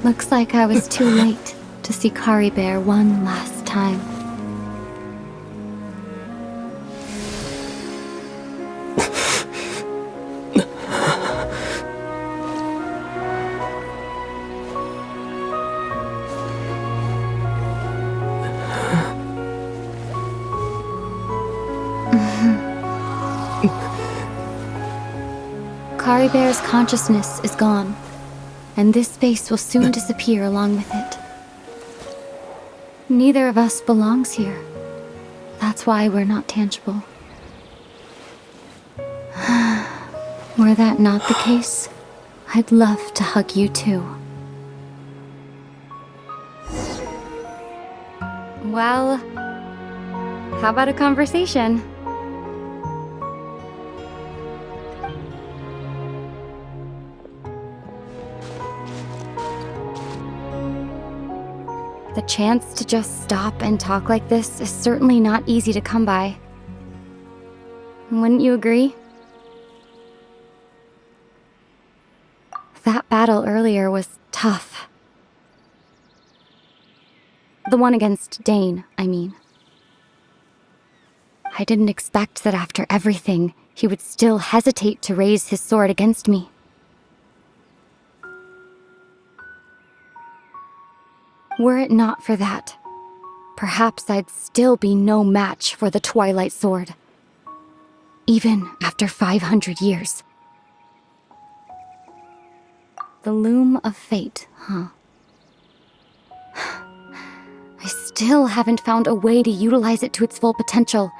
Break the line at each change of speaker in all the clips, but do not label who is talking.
Looks like I was too late to see Caribert one last time. Caribert's consciousness is gone, and this space will soon disappear along with it. Neither of us belongs here. That's why we're not tangible. Were that not the case, I'd love to hug you too. Well, how about a conversation? The chance to just stop and talk like this is certainly not easy to come by. Wouldn't you agree? That battle earlier was tough. The one against Dane, I mean. I didn't expect that after everything, he would still hesitate to raise his sword against me. Were it not for that, perhaps I'd still be no match for the Twilight Sword. Even after 500 years. The loom of fate, huh? I still haven't found a way to utilize it to its full potential.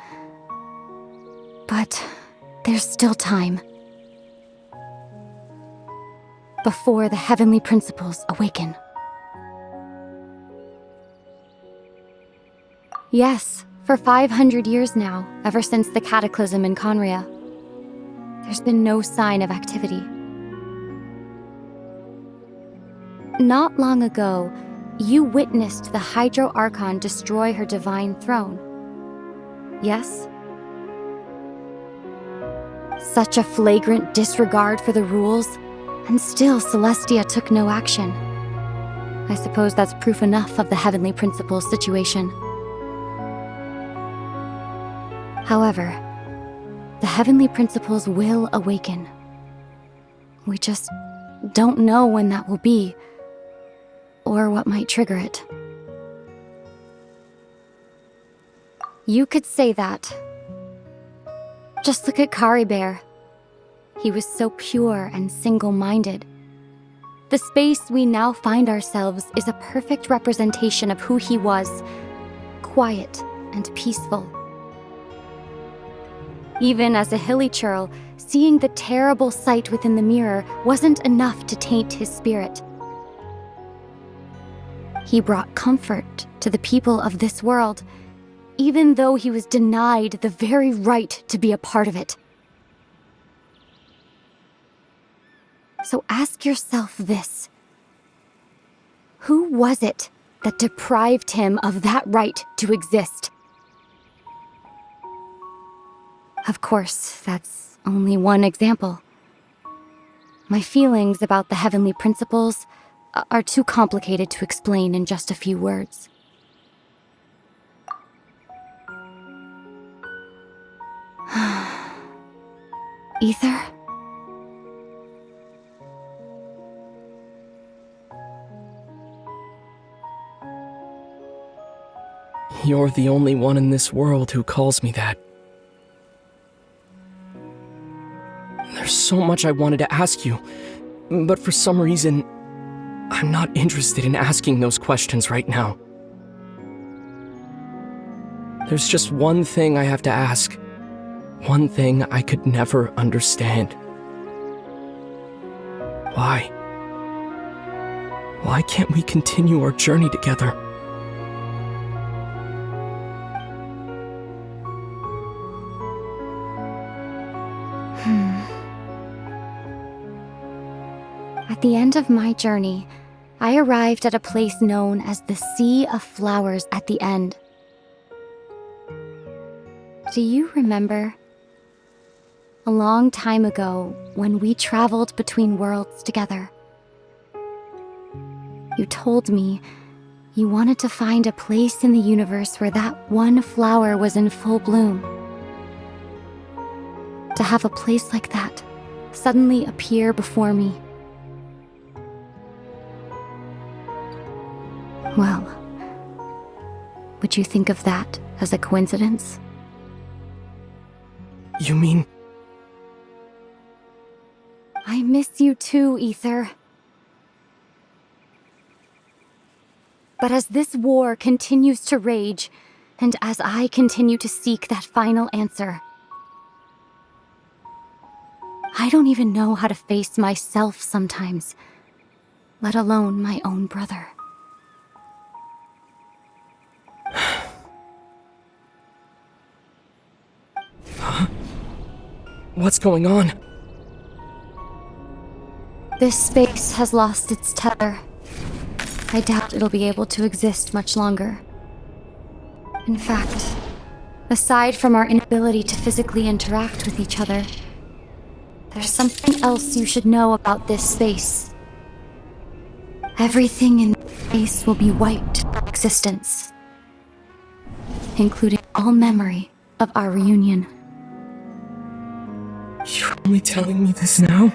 But there's still time. Before the heavenly principles awaken. Yes, for 500 years now, ever since the cataclysm in Conria, there's been no sign of activity. Not long ago, you witnessed the Hydro Archon destroy her divine throne. Yes? Such a flagrant disregard for the rules, and still Celestia took no action. I suppose that's proof enough of the Heavenly Principles situation. However, the Heavenly Principles will awaken. We just don't know when that will be, or what might trigger it. You could say that. Just look at Caribert. He was so pure and single-minded. The space we now find ourselves is a perfect representation of who he was, quiet and peaceful. Even as a hilly churl, seeing the terrible sight within the mirror wasn't enough to taint his spirit. He brought comfort to the people of this world, even though he was denied the very right to be a part of it. So ask yourself this. Who was it that deprived him of that right to exist? Of course, that's only one example. My feelings about the Heavenly Principles are too complicated to explain in just a few words. Ether?
You're the only one in this world who calls me that. There's so much I wanted to ask you, but for some reason, I'm not interested in asking those questions right now. There's just one thing I have to ask. One thing I could never understand. Why? Why can't we continue our journey together?
At the end of my journey, I arrived at a place known as the Sea of Flowers at the End. Do you remember? A long time ago, when we traveled between worlds together. You told me you wanted to find a place in the universe where that one flower was in full bloom. To have a place like that suddenly appear before me. Well, would you think of that as a coincidence?
You mean...
I miss you too, Ether. But as this war continues to rage, and as I continue to seek that final answer, I don't even know how to face myself sometimes, let alone my own brother.
Huh? What's going on?
This space has lost its tether. I doubt it'll be able to exist much longer. In fact, aside from our inability to physically interact with each other, there's something else you should know about this space. Everything in this space will be wiped from existence, including all memory of our reunion.
You're only telling me this now?